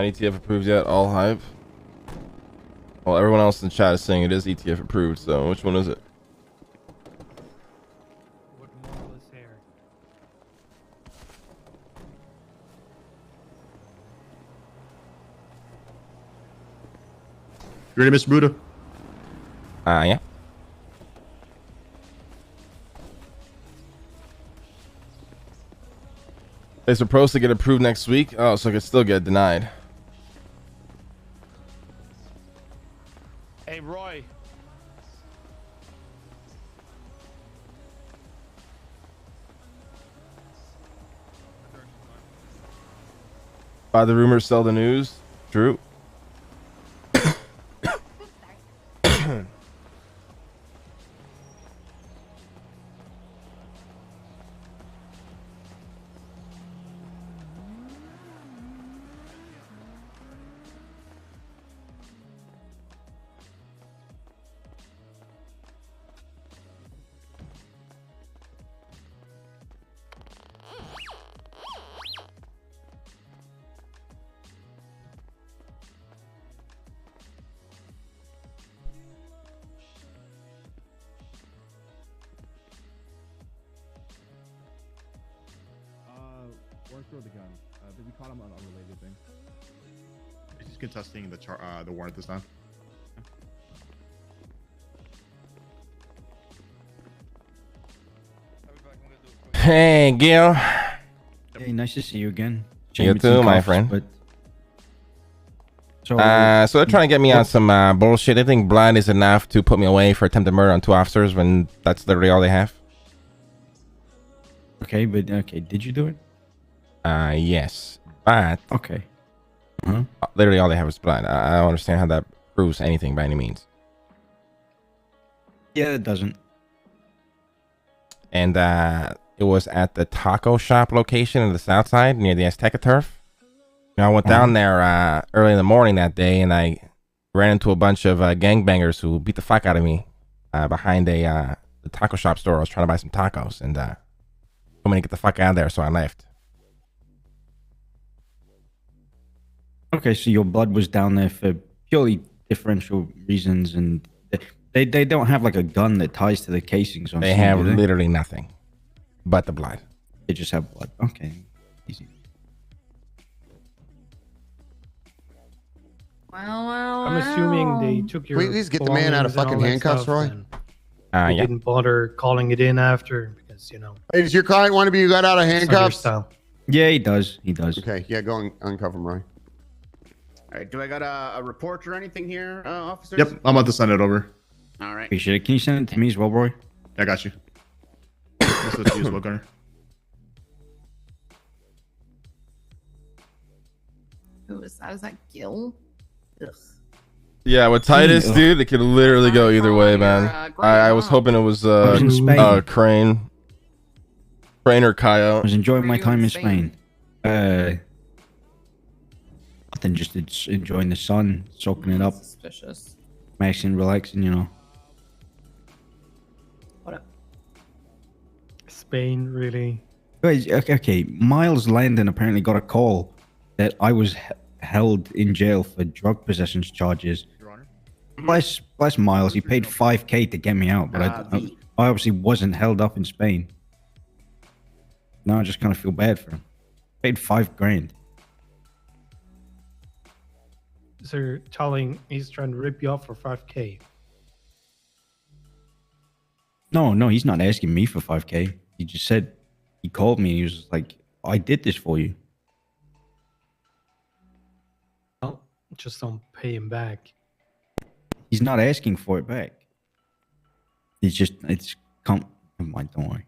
Not ETF approved yet. All hype. Well, everyone else in the chat is saying it is ETF approved. So which one is it? What marvelous hair. You ready, Mr. Buddha? Yeah. They're supposed to get approved next week. Oh, so it could still get denied. Hey, Roy. Buy the rumors, sell the news. True. Where throw the gun? We caught him on an unrelated thing. He's contesting the warrant this time. Hey, Gil. Hey, nice to see you again. You too, my friend. But... So they're trying to get me on some bullshit. They think blood is enough to put me away for attempted murder on 2 officers when that's literally all they have. Okay, but did you do it? Yes, but okay. Literally all they have is blood. I don't understand how that proves anything by any means. Yeah, it doesn't. And it was at the taco shop location in the south side near the Azteca turf. I went down there early in the morning that day, and I ran into a bunch of gangbangers who beat the fuck out of me behind the taco shop store. I was trying to buy some tacos, and told me to get the fuck out of there, so I left. Okay, so your blood was down there for purely differential reasons, and they don't have like a gun that ties to the casings. They have literally nothing but the blood. They just have blood. Okay, easy. Well, I'm assuming they took your. Please get the man out of fucking handcuffs, Roy. They Yeah. didn't bother calling it in after because Hey, does your client want to be got out of handcuffs? Yeah, he does. He does. Okay, yeah, go and uncuff him, Roy. All right, do I got a report or anything here, officers? Yep, I'm about to send it over. All right. Appreciate it. Can you send it to me as well, Roy? I got you. This is you as well, Gunner. Who was that? Was that Gil? Ugh. Yeah, with Titus, dude, it could literally go either way, man. I was hoping it was Crane or Kaio. I was enjoying my time in Spain. Nothing, just enjoying the sun, soaking it up. Suspicious. Maxing, relaxing, you know. What up? Spain, really? Guys, okay. Miles Landon apparently got a call that I was held in jail for drug possession charges. Your Honor. Bless Miles. He paid $5,000 to get me out, but I obviously wasn't held up in Spain. Now I just kind of feel bad for him. Paid $5,000. So you're telling he's trying to rip you off for $5,000? No, he's not asking me for $5,000. He just said, he called me and he was like, I did this for you. Well, just don't pay him back. He's not asking for it back. Never mind, don't worry.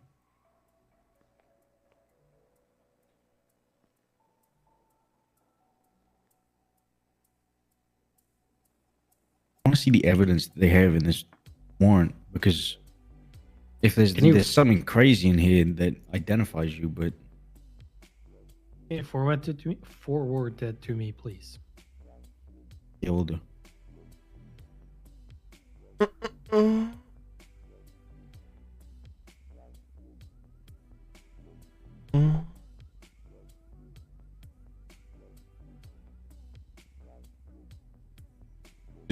I want to see the evidence that they have in this warrant, because if there's something crazy in here that identifies you, but Yeah, forward that to me, please. yeah, we'll do.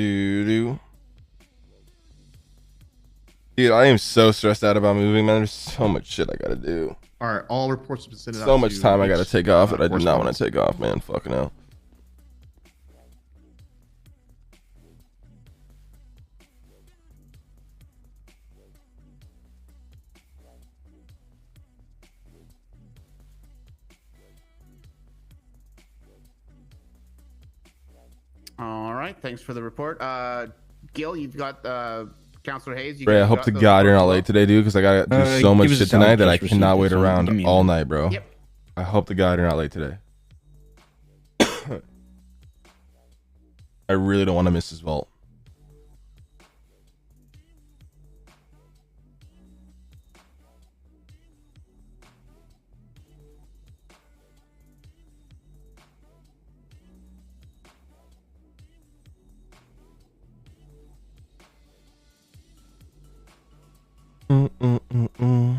Dude, I am so stressed out about moving, man. There's so much shit I gotta do. All right, all reports have been sent out. So much to time I gotta each, take off that I do not want correspondence. to take off, man. Fucking hell. All right, thanks for the report. Gil, you've got Councilor Hayes. Ray, I hope to God you're not late today, dude, because I gotta do so much give us a shit tonight that I sound test cannot receipt, wait so around give me a all minute. night, bro. Yep. I hope to God you're not late today. I really don't want to miss this vault. Mm-mm-mm-mm.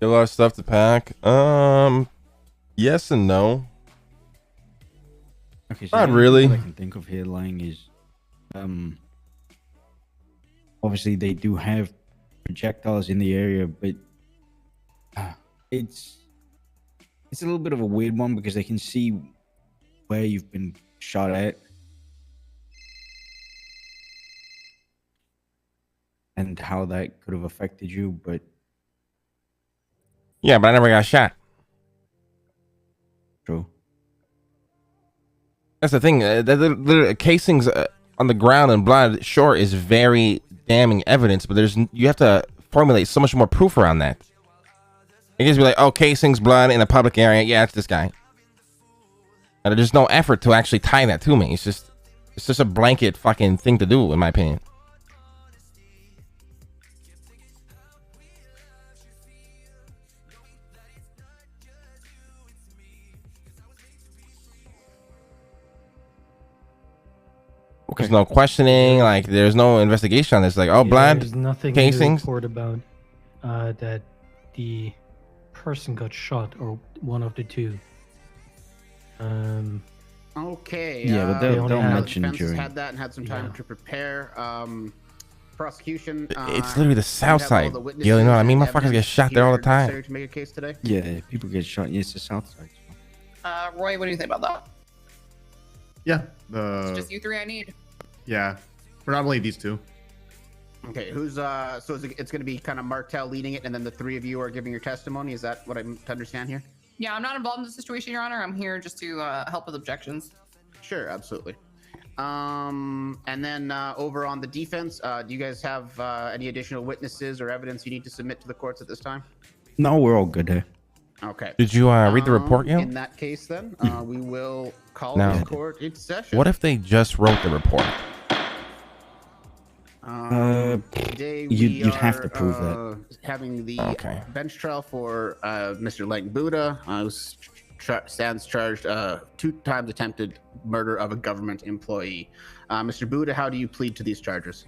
Got a lot of stuff to pack. Yes and no. Okay, so Not the only really. thing I can think of here lying is, obviously they do have projectiles in the area, but it's a little bit of a weird one because they can see where you've been shot at and how that could have affected you, but Yeah, but I never got shot. true. That's the thing. The casings on the ground and blood, sure, is very damning evidence, but you have to formulate so much more proof around that. You just be like, oh, casings, blood in a public area. Yeah, it's this guy. And there's no effort to actually tie that to me. It's just a blanket fucking thing to do, in my opinion. There's no questioning, like there's no investigation on this. Like, oh, blood, There's nothing casings. in the report about that the person got shot or one of the two. Okay. Yeah, but they'll only have- mention defense has during. had that and had some time Yeah. to prepare. Prosecution. It's literally the south have all side. the You know what I mean? witnesses Motherfuckers and get shot there all the evidence time. necessary to make a case today. Yeah, people get shot. Yeah, it's the south side. Roy, what do you think about that? Yeah. It's just you three I need. Yeah. Predominantly these two. Okay, who's so it's going to be kind of Martel leading it, and then the three of you are giving your testimony. Is that what I'm to understand here? Yeah, I'm not involved in the situation, Your Honor. I'm here just to help with objections. Sure, absolutely. And then over on the defense, do you guys have any additional witnesses or evidence you need to submit to the courts at this time? No, we're all good there. Okay. Did you read the report yet? In that case, then we will call No. this court into session. What if they just wrote the report? Today you'd we have to are, prove that. Having the Okay. bench trial for Mr. Lang Buddha, who stands charged 2 times attempted murder of a government employee. Mr. Buddha, how do you plead to these charges?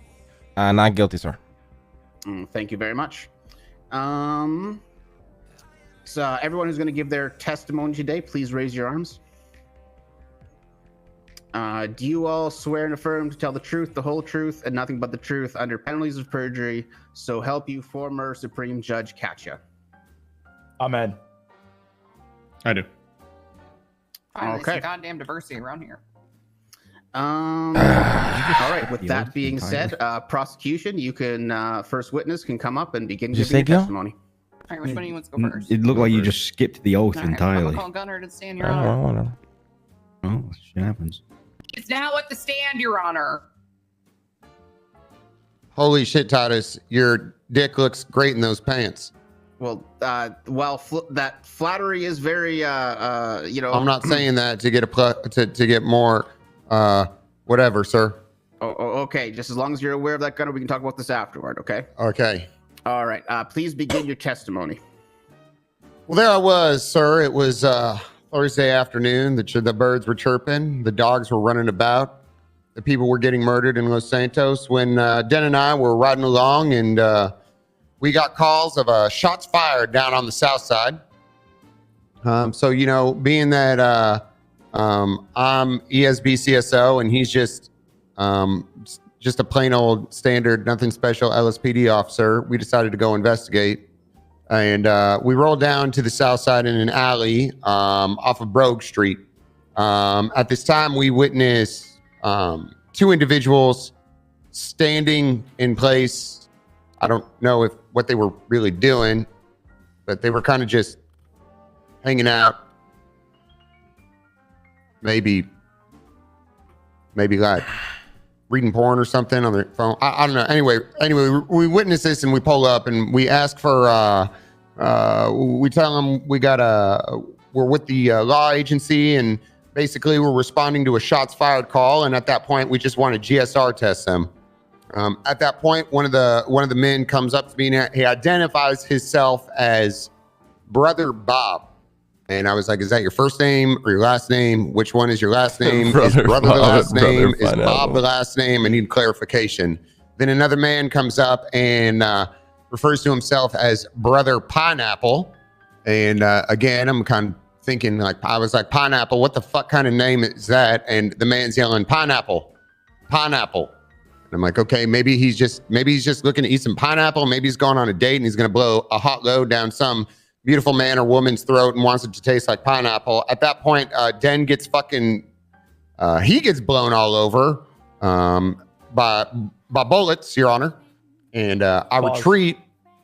Not guilty, sir. Thank you very much. So everyone who's going to give their testimony today, please raise your arms. Do you all swear and affirm to tell the truth, the whole truth, and nothing but the truth under penalties of perjury? So help you, former Supreme Judge Katya. Amen. I do. Finally, Okay. some goddamn diversity around here. All right. With You that know, being entirely. said, prosecution, you can first witness can come up and begin Did you giving your say, Gil? testimony. All right, which one do you want to go first? It looked like you just skipped the oath All right, I'm entirely. gonna call Gunner to stand, Your Honor. Whatever. Oh, shit happens. It's now at the stand, Your Honor. Holy shit, Titus. Your dick looks great in those pants. Well, while that flattery is very, I'm not saying that to get to get more, whatever, sir. Okay. Just as long as you're aware of that, Gunner, we can talk about this afterward. Okay. Okay. All right. Please begin your testimony. Well, there I was, sir. It was Thursday afternoon. The birds were chirping. The dogs were running about. The people were getting murdered in Los Santos when Den and I were riding along, and we got calls of shots fired down on the south side. So, you know, being that I'm ESB CSO and he's just a plain old standard, nothing special LSPD officer, we decided to go investigate. And we rolled down to the south side in an alley off of Brogue Street. At this time, we witnessed two individuals standing in place. I don't know what they were really doing, but they were kind of just hanging out. Maybe like reading porn or something on their phone. I don't know. Anyway, we witnessed this and we pull up and we ask for, we tell them we're with the law agency and basically we're responding to a shots fired call. And at that point, we just want to GSR test them. At that point, one of the men comes up to me and he identifies himself as Brother Bob. And I was like, is that your first name or your last name? Which one is your last name? Is brother the last name? Is Bob the last name? I need clarification. Then another man comes up and refers to himself as Brother Pineapple. And again, I'm kind of thinking I was like, Pineapple, what the fuck kind of name is that? And the man's yelling, Pineapple. And I'm like, okay, maybe he's just looking to eat some pineapple. Maybe he's going on a date and he's going to blow a hot load down some beautiful man or woman's throat and wants it to taste like pineapple. At that point, Den gets he gets blown all over by bullets, Your Honor. And I retreat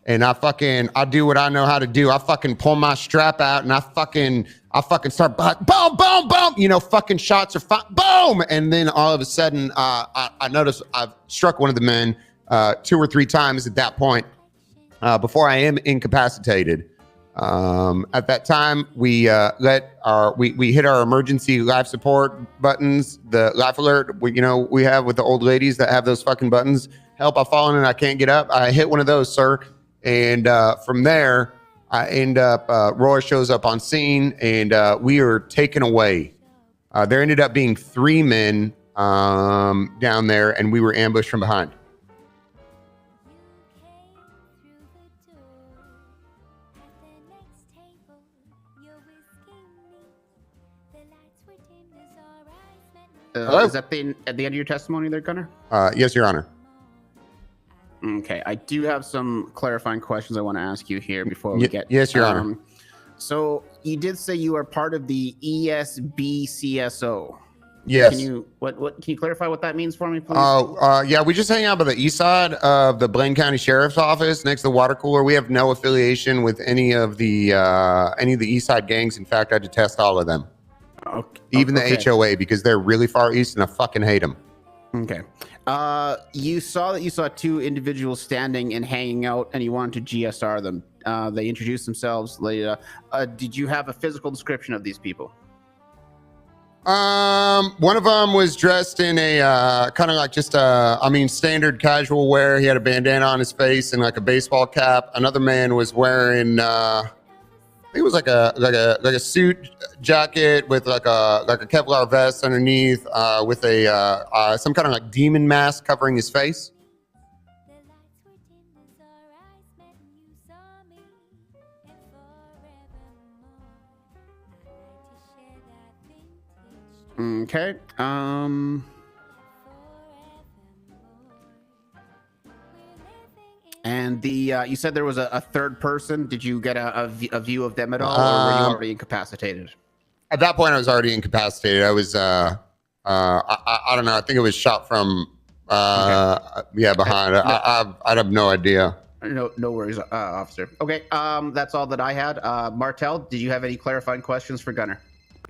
and I do what I know how to do. I fucking pull my strap out and I fucking start boom, boom, boom. You know, fucking shots are boom. And then all of a sudden, I notice I've struck one of the men 2 or 3 times at that point before I am incapacitated. At that time, we hit our emergency life support buttons, the life alert. We have with the old ladies that have those fucking buttons. Help! I've fallen and I can't get up. I hit one of those, sir. And from there, I end up. Roy shows up on scene, and we are taken away. There ended up being 3 men down there, and we were ambushed from behind. Is that at the end of your testimony there, Gunner? Yes, Your Honor. Okay, I do have some clarifying questions I want to ask you here before we get. Yes, Your Honor. So you did say you are part of the ESB CSO. Yes. Can you clarify what that means for me, please? Yeah, we just hang out by the east side of the Blaine County Sheriff's Office next to the water cooler. We have no affiliation with any of the east side gangs. In fact, I detest all of them. Okay. Even the HOA, because they're really far east and I fucking hate them. Okay. You saw 2 individuals standing and hanging out and you wanted to GSR them. They introduced themselves later. Did you have a physical description of these people? One of them was dressed in a kind of like just standard casual wear. He had a bandana on his face and like a baseball cap. Another man was wearing I think it was like a suit jacket with like a Kevlar vest underneath, with a some kind of like demon mask covering his face. Okay. And you said there was a third person. Did you get a view of them at all, or were you already incapacitated? At that point, I was already incapacitated. I was I don't know. I think it was shot from behind. I have no idea. No worries, officer. Okay, that's all that I had. Martel, did you have any clarifying questions for Gunner?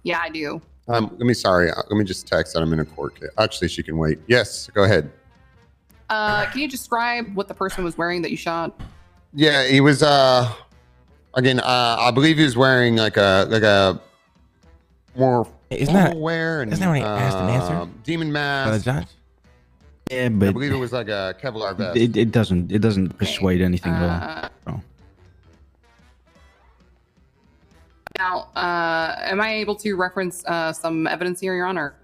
Yeah, I do. Let me just text that I'm in a court case. Actually, she can wait. Yes, go ahead. Can you describe what the person was wearing that you shot? Yeah, he was again, I believe he was wearing like a more formal wear and isn't that what he asked and answered? Demon mask. By the judge? Yeah, but I believe it was like a Kevlar vest. It doesn't persuade anything at all. So. Now, am I able to reference some evidence here, Your Honor?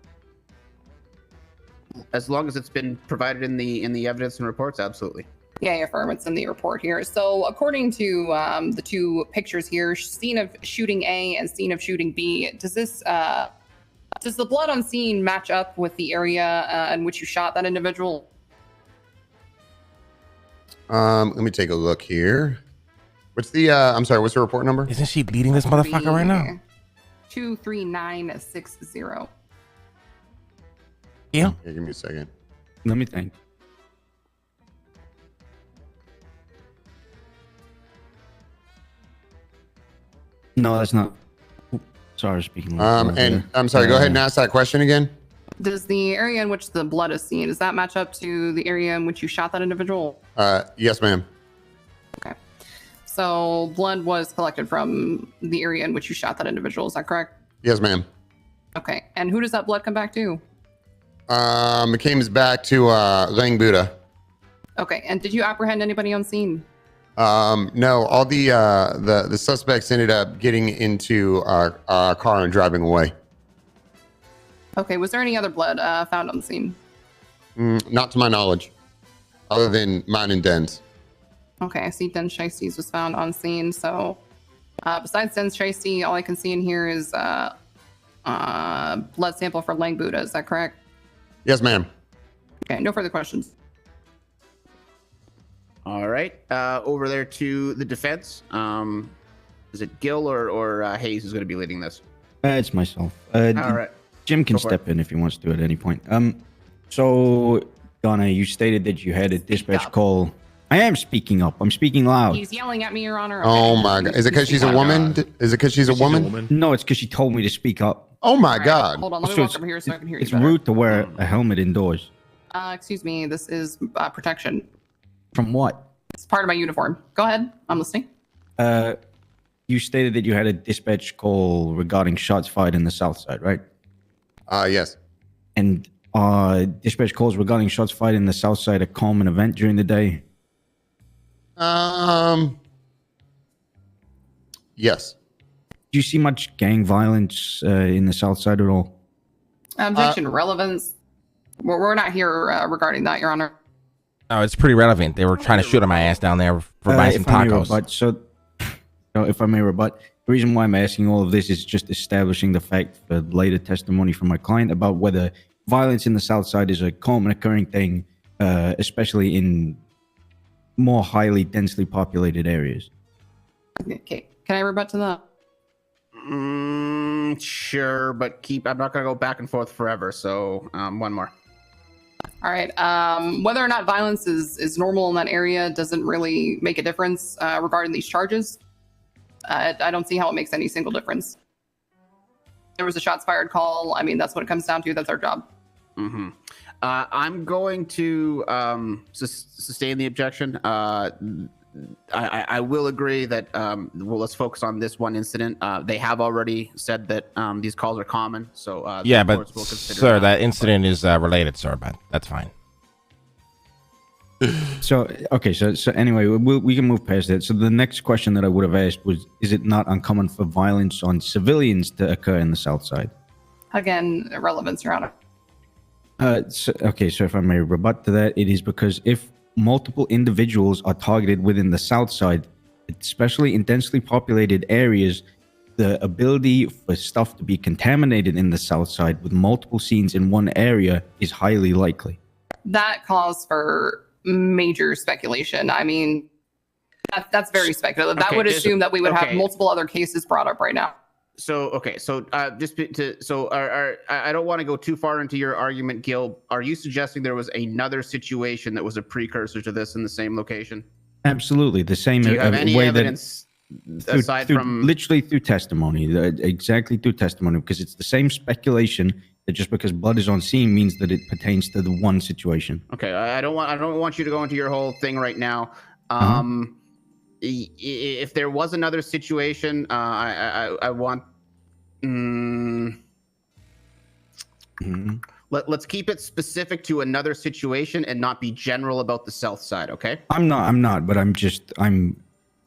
As long as it's been provided in the evidence and reports, absolutely. Yeah, I affirm it's in the report here. So, according to the two pictures here, scene of shooting A and scene of shooting B, does the blood on scene match up with the area in which you shot that individual? Let me take a look here. What's the I'm sorry, what's the report number? Isn't she leading this motherfucker right now? 23960. Yeah. Here, give me a second. Let me think. No, that's not. Oop, sorry, speaking. And I'm sorry, go ahead and ask that question again. Does the area in which the blood is seen, does that match up to the area in which you shot that individual? Yes, ma'am. Okay. So blood was collected from the area in which you shot that individual, is that correct? Yes, ma'am. Okay. And who does that blood come back to? It came back to Lang Buddha. Okay. And did you apprehend anybody on scene? No, all the suspects ended up getting into our car and driving away. Okay. Was there any other blood found on the scene? Not to my knowledge, other than mine and Den's. Okay. I see Den Shiesty's was found on scene. So besides Den Shiesty, all I can see in here is blood sample for Lang Buddha. Is that correct? Yes, ma'am. Okay. No further questions. All right. Over there to the defense. Is it Gil or Hayes who's going to be leading this? It's myself. All right. Jim can Go for step in if he wants to at any point. So Donna, you stated that you had a dispatch up. call. I am speaking up. I'm speaking loud. He's yelling at me, Your Honor. Oh my God! Is it because she's a woman? Is it because she's a woman? No, it's because she told me to speak up. Oh my All right, God! Hold on. Let me So walk over here so I can hear you It's better. rude to wear a helmet indoors. Excuse me. This is protection. From what? It's part of my uniform. Go ahead. I'm listening. You stated that you had a dispatch call regarding shots fired in the south side, right? Yes. And dispatch calls regarding shots fired in the south side a common event during the day? Yes. Do you see much gang violence in the south side at all? Objection relevance. We're not here regarding that, Your Honor. No, it's pretty relevant. They were trying to shoot at my ass down there for buying some If I may tacos. rebut, if I may rebut, the reason why I'm asking all of this is just establishing the fact for later testimony from my client about whether violence in the south side is a common occurring thing, especially in more highly densely populated areas. Okay. Can I rebut to that? Sure, but I'm not going to go back and forth forever. So one more. All right. Whether or not violence is normal in that area doesn't really make a difference regarding these charges. I don't see how it makes any single difference. There was a shots fired call. I mean, that's what it comes down to. That's our job. Mm-hmm. I'm going to sustain the objection. I will agree that let's focus on this one incident. They have already said that these calls are common. So yeah, the but courts will consider sir, that incident is related, sir. But that's fine. So anyway, we can move past that. So the next question that I would have asked was, is it not uncommon for violence on civilians to occur in the south side? Again, irrelevance, Your Honor. So if I may rebut to that, it is because if multiple individuals are targeted within the south side, especially in densely populated areas, the ability for stuff to be contaminated in the south side with multiple scenes in one area is highly likely. That calls for major speculation. I mean, that's very speculative. That Okay, would assume that we would have okay. multiple other cases brought up right now. I don't want to go too far into your argument, Gil. Are you suggesting there was another situation that was a precursor to this in the same location? Absolutely, the same Do you have any way evidence aside from literally through testimony, exactly through testimony, because it's the same speculation that just because blood is on scene means that it pertains to the one situation. Okay, I don't want you to go into your whole thing right now. If there was another situation, I want. Let's keep it specific to another situation and not be general about the south side. Okay. I'm not, but I'm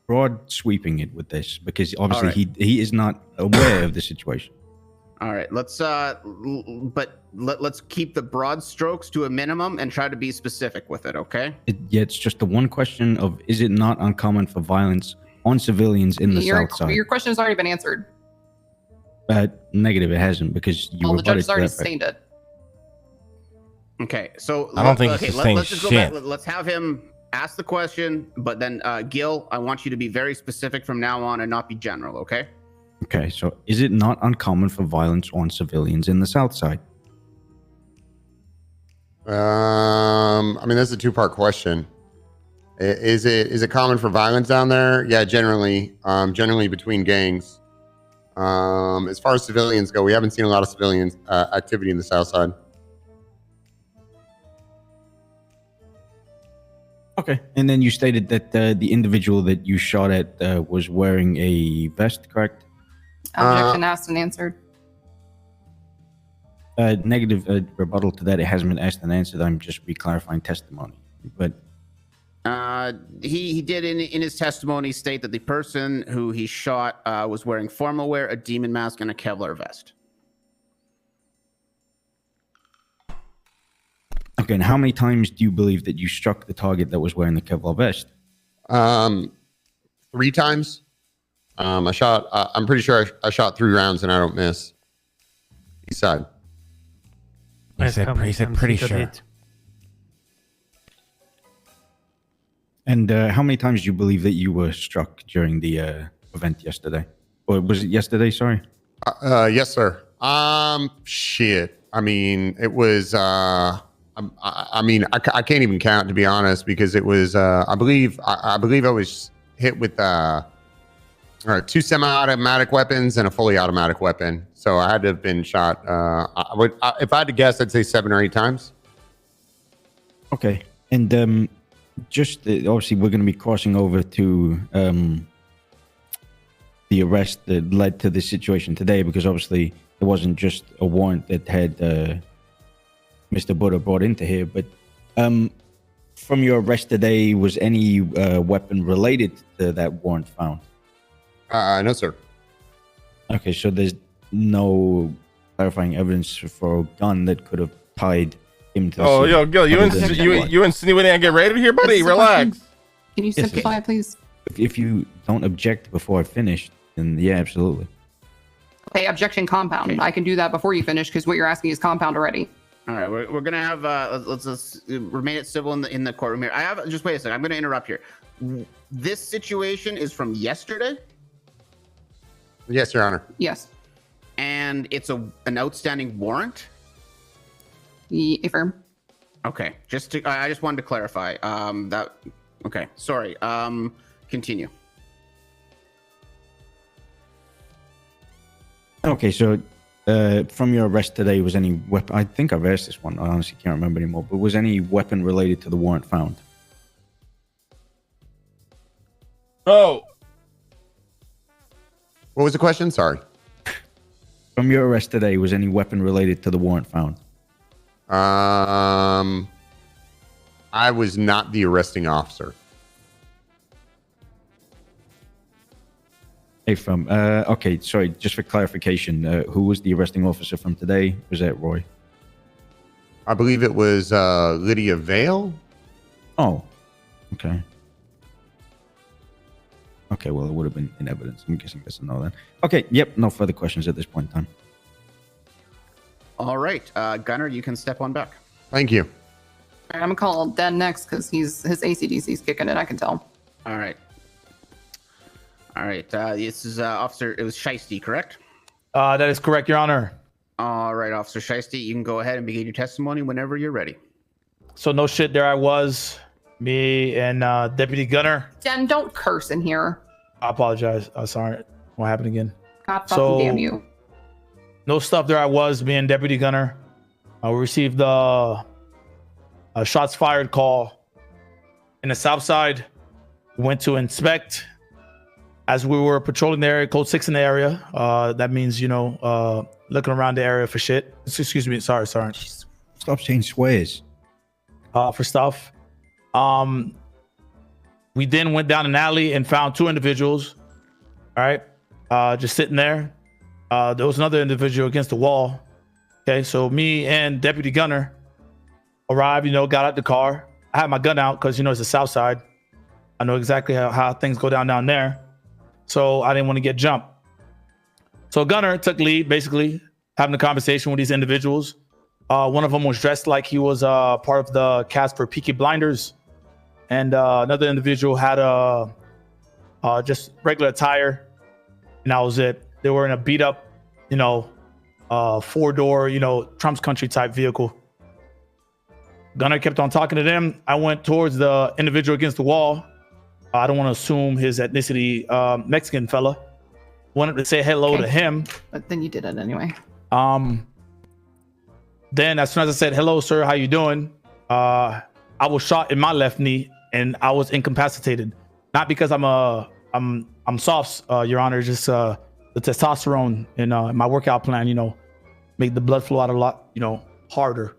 broad sweeping it with this because obviously right. he is not aware of the situation. All right, let's keep the broad strokes to a minimum and try to be specific with it, okay? It's just the one question of is it not uncommon for violence on civilians in the South Side? Your question has already been answered. Negative, it hasn't because you Well, the judge rebutted has already to that fact. stated it. Okay, so I don't think he's saying let's just go shit. back. Let's have him ask the question, but then Gil, I want you to be very specific from now on and not be general, okay? Okay, so is it not uncommon for violence on civilians in the South Side? I mean, that's a two-part question. Is it common for violence down there? Yeah, generally between gangs. As far as civilians go, we haven't seen a lot of civilian activity in the South Side. Okay, and then you stated that the individual that you shot at was wearing a vest, correct? Objection asked and answered. Negative rebuttal to that. It hasn't been asked and answered. I'm just re-clarifying testimony. But he did in his testimony state that the person who he shot was wearing formal wear, a demon mask, and a Kevlar vest. okay, and how many times do you believe that you struck the target that was wearing the Kevlar vest? 3 times. I'm pretty sure I shot 3 rounds and I don't miss. East side. He said pretty sure. And how many times do you believe that you were struck during the event yesterday? Or was it yesterday? Sorry. Yes, sir. Shit. I mean, it was. I can't even count, to be honest, because it was. I believe I was hit with 2 semi-automatic weapons and a fully automatic weapon. So I had to have been shot. If I had to guess, I'd say 7 or 8 times. Okay, and just obviously we're going to be crossing over to the arrest that led to this situation today, because obviously it wasn't just a warrant that had Mr. Buddha brought into here, but from your arrest today, was any weapon related to that warrant found? No, sir. Okay, so there's no clarifying evidence for a gun that could have tied him to the Oh, scene. yo, Gil, you insinuating I get raided here, buddy? This is a Relax. question. Can you simplify it, please? If you don't object before I finish, then yeah, absolutely. Okay, objection compound. I can do that before you finish because what you're asking is compound already. All right, we're gonna have let's remain at civil in the courtroom here. I have just wait a second. I'm gonna interrupt here. This situation is from yesterday. Yes, Your Honor. Yes. And it's an outstanding warrant. Affirm. Okay, I just wanted to clarify. That. Okay, sorry. Continue. Okay, so from your arrest today, was any weapon? I think I've asked this one. I honestly can't remember anymore. But was any weapon related to the warrant found? Oh. What was the question? Sorry. From your arrest today, was any weapon related to the warrant found? I was not the arresting officer. Hey, okay, sorry, just for clarification, who was the arresting officer from today? Was that Roy? I believe it was Lydia Vale. Oh, okay. Okay, well, it would have been in evidence. I'm guessing that's a no then. Okay, yep, no further questions at this point in time. All right, Gunner, you can step on back. Thank you. All right, I'm gonna call Dan next because his ACDC's kicking it. I can tell. All right. This is Officer. It was Shiesty, correct? That is correct, Your Honor. All right, Officer Shiesty, you can go ahead and begin your testimony whenever you're ready. So no shit, there I was, me and Deputy Gunner. Dan, don't curse in here. I apologize. Sorry. What happened again? God fucking damn you. No stuff, there I was, me and Deputy Gunner. We received the shots fired call in the south side. We went to inspect. As we were patrolling the area, code 6 in the area, that means, looking around the area for shit. Excuse me. Sorry. Stop saying swears. For stuff. We then went down an alley and found 2 individuals. All right, just sitting there. There was another individual against the wall. Okay, so me and Deputy Gunner arrived, got out the car. I had my gun out because, it's the south side. I know exactly how things go down there. So I didn't want to get jumped. So Gunner took lead, basically having a conversation with these individuals. One of them was dressed like he was part of the cast for Peaky Blinders. And another individual had just regular attire. And that was it. They were in a beat up, 4-door, Trump's country type vehicle. Gunner kept on talking to them. I went towards the individual against the wall. I don't want to assume his ethnicity, Mexican fella. Wanted to say hello to him. But then you did it anyway. Then as soon as I said, hello, sir, how you doing? I was shot in my left knee and I was incapacitated. Not because I'm soft, Your Honor, just the testosterone in my workout plan, make the blood flow out a lot, harder.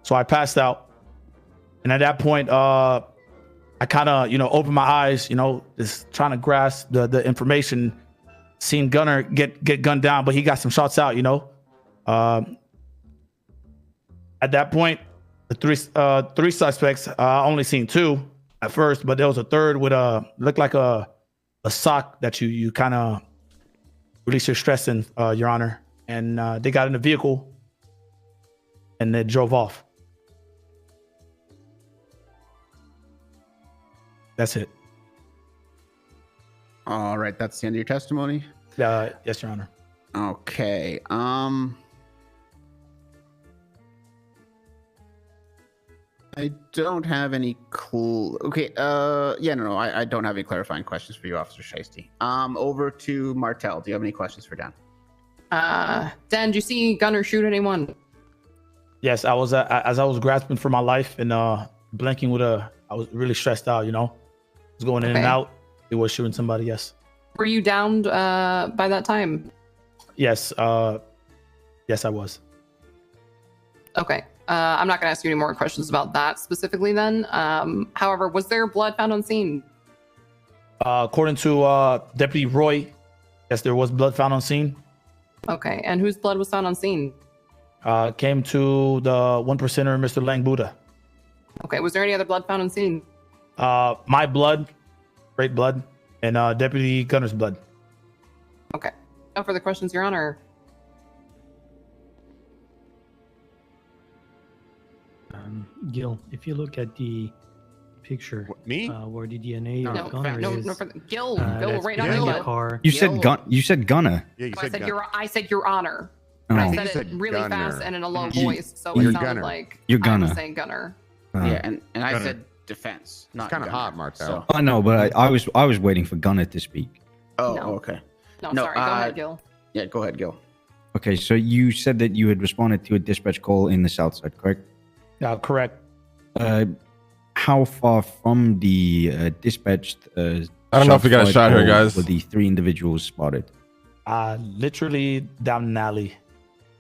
So I passed out. And at that point, I kind of, opened my eyes, just trying to grasp the information. Seen Gunner get gunned down, but he got some shots out, At that point, the three suspects, I only seen 2 at first, but there was a third with looked like a sock that you kind of release your stress in, Your Honor. And they got in the vehicle and they drove off. That's it. All right, that's the end of your testimony. Yes, Your Honor. Okay. I don't have any clue. Okay. No. I don't have any clarifying questions for you, Officer Shiesty. Over to Martel. Do you have any questions for Dan? Dan, did you see Gunner shoot anyone? Yes, I was as I was grasping for my life and blinking I was really stressed out. I was going in and out. He was shooting somebody. Yes. Were you downed by that time? Yes. Yes, I was. Okay. I'm not going to ask you any more questions about that specifically then. However, was there blood found on scene? According to Deputy Roy, yes, there was blood found on scene. Okay. And whose blood was found on scene? Came to the 1%er, Mr. Lang Buddha. Okay. Was there any other blood found on scene? My blood, great blood, and Deputy Gunner's blood. Okay. No further questions, Your Honor. Gil, if you look at the picture, What, me? where the DNA No, of Gunner no, is, no further. Gil, that's right behind on the the car. You said Gunner. Yeah, you I said said gun. I said Your Honor. Oh. I think said you it said really Gunner. fast and in a low You- voice, so you're it sounded Gunner. like You're I was Gunner. saying Gunner. Yeah, and I Gunner. said defense, not It's kind of Gunner. hot, Martel. So- I know, but I was waiting for Gunner to speak. Oh, No. okay. No, No, sorry. Go ahead, Gil. Yeah, go ahead, Gil. Okay, so you said that you had responded to a dispatch call in the south side, correct? Correct. How far from the dispatched? I don't know if we got a shot here, guys. Were the 3 individuals spotted? Literally down an alley,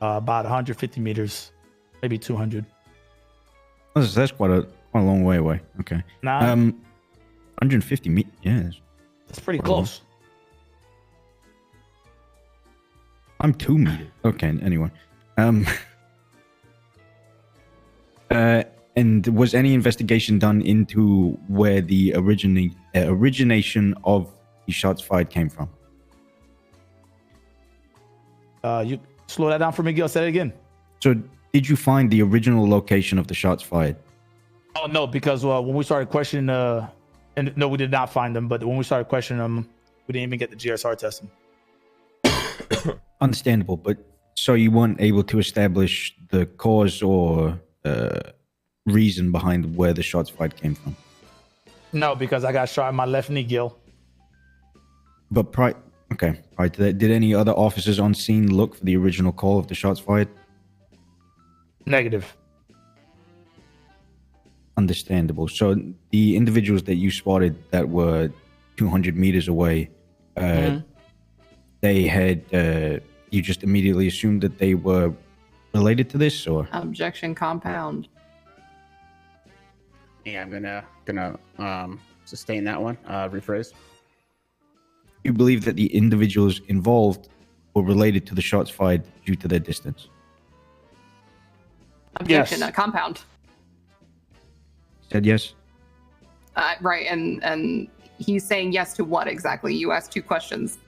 about 150 meters, maybe 200. That's quite a long way away. Okay. Nah, 150 meters. Yeah, that's pretty quite a long. close. I'm 2 meters. Okay. Anyway, and was any investigation done into where the origination of the shots fired came from? You slow that down for me, Gil. Say it again. So, did you find the original location of the shots fired? Oh no, because when we started questioning, and no, we did not find them. But when we started questioning them, we didn't even get the GSR testing. Understandable, but so you weren't able to establish the cause or reason behind where the shots fired came from. No, because I got shot in my left knee, Gil. But prior to that, did any other officers on scene look for the original call of the shots fired? Negative. Understandable. So the individuals that you spotted that were 200 meters away, they had, you just immediately assumed that they were related to this, or? Objection compound. Yeah, I'm gonna Sustain that one. Rephrase. You believe that the individuals involved were related to the shots fired due to their distance. Objection. Yes. Compound. Said yes. Right, and he's saying yes to what exactly? You asked two questions.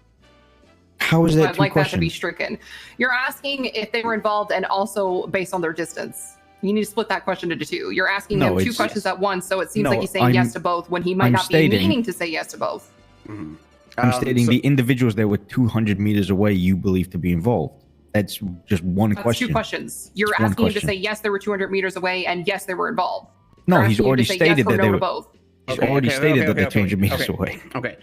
How is that I'd two like that to be questions? stricken. You're asking if they were involved and also based on their distance. You need to split that question into two. You're asking No, him two it's- questions at once, so it seems No, like he's saying I'm- yes to both when he might I'm not stating- be meaning to say yes to both. Mhm. I'm stating so- the individuals that were 200 meters away you believe to be involved. That's just one That's question. two questions. You're It's one asking him to question. say yes, they were 200 meters away, and yes, they were involved. No, You're he's asking him already to say stated yes or that no they to were. both. He's already stated that they're 200 meters okay. away. Okay.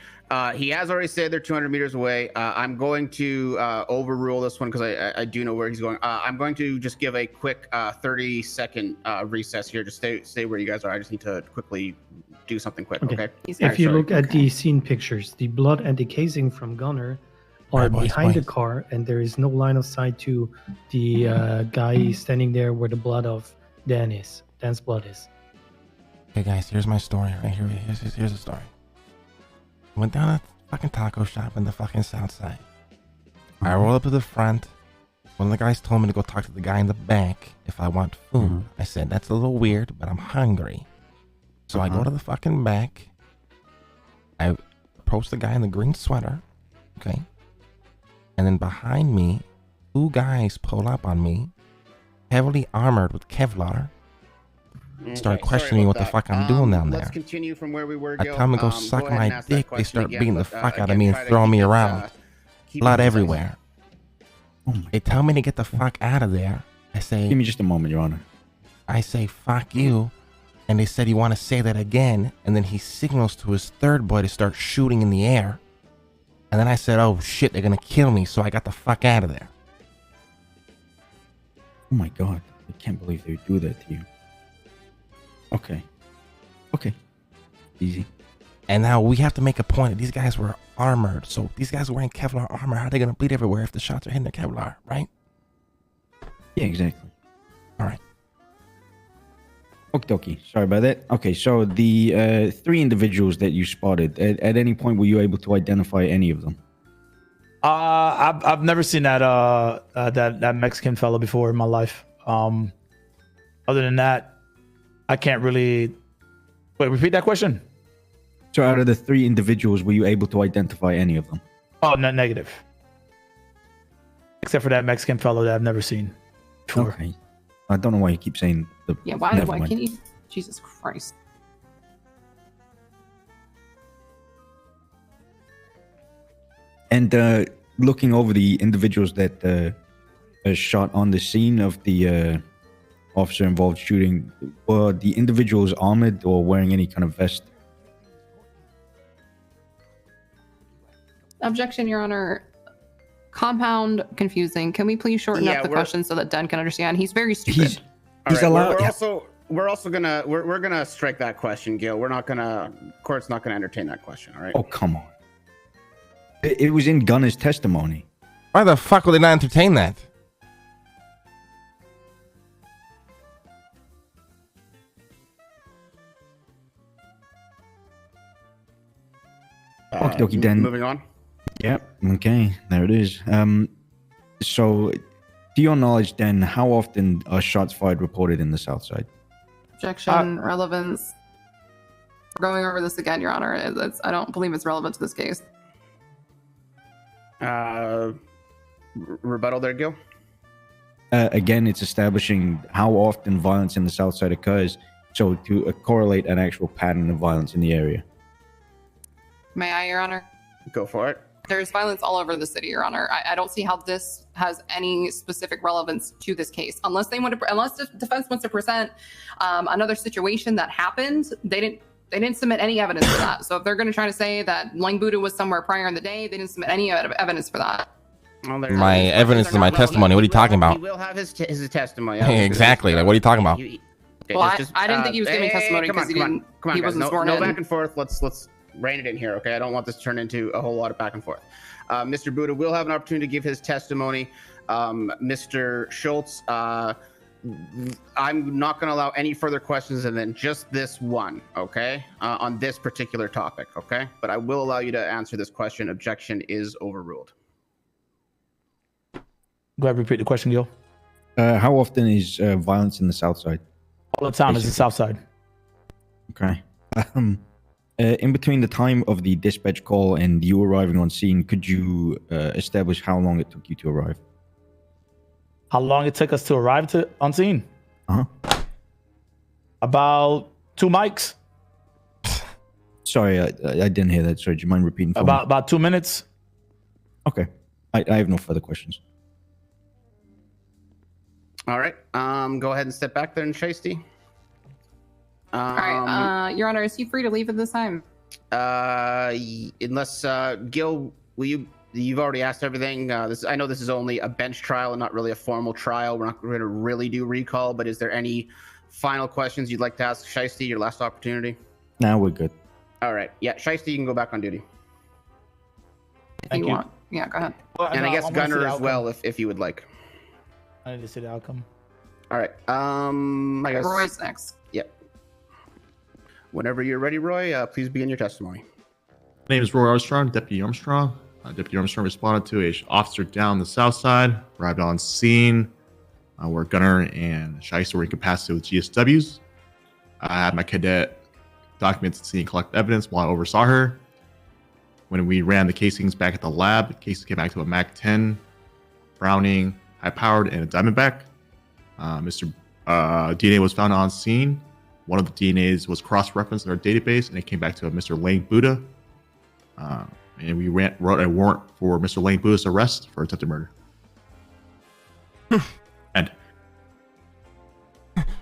He has already said they're 200 meters away. I'm going to overrule this one because I do know where he's going. I'm going to just give a quick 30-second recess here. Just stay where you guys are. I just need to quickly do something quick. Okay. Okay. He's If you sorry. look at the scene pictures, the blood and the casing from Gunner are Alright, boys, behind the boys. car, and there is no line of sight to the guy standing there where the blood of Dan is. Dan's blood is. Okay, guys, here's my story right here. Here's the story. Went down a fucking taco shop in the fucking south side. I rolled up to the front. One of the guys told me to go talk to the guy in the back if I want food. I said, that's a little weird, but I'm hungry. So I go to the fucking back. I approach the guy in the green sweater. Okay. And then behind me, two guys pull up on me, heavily armored with Kevlar. Start Okay, questioning sorry what about the fuck that. I'm doing down Let's there. continue from where we were. I Gil. tell them to go Go suck ahead and my ask that dick. They question start again, beating the but, fuck out of again, me and try to throwing me keep it, around. keep it Blood concise. everywhere. Oh my. They tell me to get the fuck out of there. I Give say, me just a moment, Your Honor. fuck you. And they said, you want to say that again? And then he signals to his third boy to start shooting in the air. And then I said, oh shit, they're going to kill me. So I got the fuck out of there. Oh my God. I can't believe they would do that to you. Okay. Okay. Easy. And now we have to make a point that these guys were armored. So these guys were wearing Kevlar armor. How are they going to bleed everywhere if the shots are hitting the Kevlar, right? Yeah, exactly. All right. Okie dokie. Sorry about that. Okay, so the three individuals that you spotted, at any point were you able to identify any of them? I've never seen that that Mexican fella before in my life. Other than that, I can't really. Wait, repeat that question. So out of the three individuals, were you able to identify any of them? Oh, no, negative. Except for that Mexican fellow that I've never seen before. Okay. I don't know why you keep saying the. Yeah, why Never mind. can you? Jesus Christ. And looking over the individuals that shot on the scene of the officer involved shooting, were the individuals armored or wearing any kind of vest? Objection, Your Honor. Compound confusing. Can we please shorten Yeah, up the we're- question so that Den can understand? He's very stupid. He's All right, allowed. We're also gonna we're gonna strike that question, Gil. We're not gonna court's not gonna entertain that question. All right. Oh, come on. It was in Gunner's testimony. Why the fuck would they not entertain that? Okie dokie, then. Moving on. Yep. Okay. There it is. So, to your knowledge, then, how often are shots fired reported in the South Side? Objection, relevance. We're going over this again, Your Honor. I don't believe it's relevant to this case. Rebuttal there, Gil. Again, it's establishing how often violence in the South Side occurs, so to correlate an actual pattern of violence in the area. May I, Your Honor? Go for it. There's violence all over the city, Your Honor. I don't see how this has any specific relevance to this case, unless the defense wants to present another situation that happened. They didn't submit any evidence for that. So if they're going to try to say that Lang Buddha was somewhere prior in the day, they didn't submit any evidence for that. Well, My evidence is my testimony. What are you talking about? He will have his testimony. Exactly. Like, what are you talking about? Okay, Well, I didn't think he was giving testimony because he come on, wasn't guys. sworn no in. back and forth. Let's rein it in here, okay? I don't want this to turn into a whole lot of back and forth. Mr. Buddha will have an opportunity to give his testimony. Mr. Schultz, I'm not going to allow any further questions and then just this one, okay? On this particular topic, okay? But I will allow you to answer this question. Objection is overruled. Go ahead, repeat the question, Gil. How often is violence in the South Side? All the time is the South Side. Okay. In between the time of the dispatch call and you arriving on scene, could you establish how long it took you to arrive? How long it took us to arrive on scene? Uh-huh. About 2 mics. Sorry, I didn't hear that. Sorry, do you mind repeating for me? About 2 minutes. Okay. I have no further questions. All right. Go ahead and step back there and Shiesty. All right, Your Honor, is he free to leave at this time? Unless Gil, you've already asked everything. I know this is only a bench trial and not really a formal trial. We're not going to really do recall, but is there any final questions you'd like to ask Shiesty? Your last opportunity. Now we're good. All right. Yeah, Shiesty, you can go back on duty. If you want. Yeah, go ahead. Well, And no, I guess want to see Gunner the as outcome. well, if you would like. I need to see the outcome. All right. I guess. Roy's next. Yep. Whenever you're ready, Roy, please begin your testimony. My name is Roy Armstrong, Deputy Armstrong. Deputy Armstrong responded to a officer down the south side, arrived on scene where Gunner and Shiesty were incapacitated with GSWs. I had my cadet document the scene and collect evidence while I oversaw her. When we ran the casings back at the lab, the casings came back to a MAC-10, Browning, high-powered, and a Diamondback. DNA was found on scene. One of the DNAs was cross-referenced in our database, and it came back to a Mr. Lane Buddha. And we wrote a warrant for Mr. Lane Buddha's arrest for attempted murder. And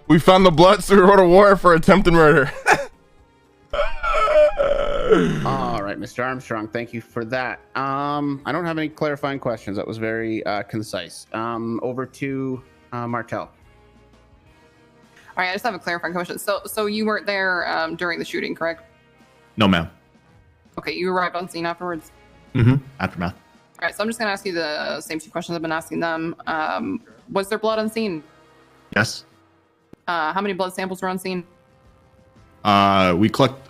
We found the blood, so we wrote a warrant for attempted murder. All right, Mr. Armstrong, thank you for that. I don't have any clarifying questions. That was very concise. Over to Martel. All right, I just have a clarifying question. So you weren't there during the shooting, correct? no, ma'am. Okay, you arrived on scene afterwards. Aftermath. All right, so I'm just going to ask you the same 2 questions I've been asking them. Was there blood on scene? Yes. How many blood samples were on scene? We collect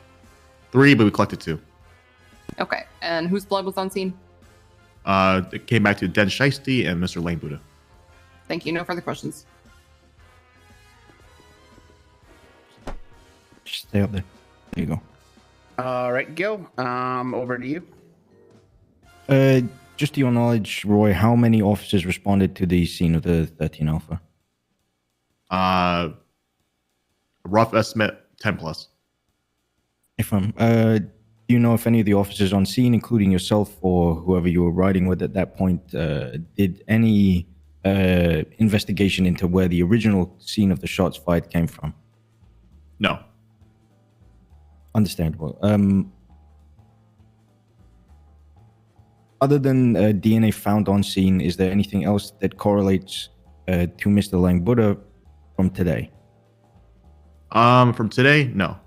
3, but we collected 2. Okay, and whose blood was on scene? It came back to Den Shiesty and Mr. Lane Buddha. Thank you. No further questions. Just stay up there. There you go. All right, Gil, over to you. Just to your knowledge, Roy, how many officers responded to the scene of the 13 Alpha? Rough estimate, 10 plus. Do you know if any of the officers on scene, including yourself or whoever you were riding with at that point, did any investigation into where the original scene of the shots fired came from? No. Understandable. Other than DNA found on scene, is there anything else that correlates to Mr. Lang Buddha from today? From today, no.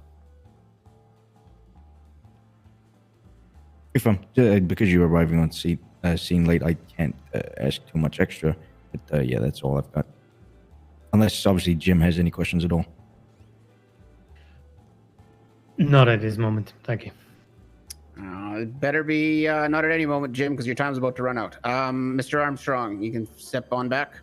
Because you're arriving on scene late, I can't ask too much extra. But yeah, that's all I've got. Unless obviously Jim has any questions at all. Not at this moment. Thank you. It better be not at any moment, Jim, because your time's about to run out. Mr. Armstrong, you can step on back.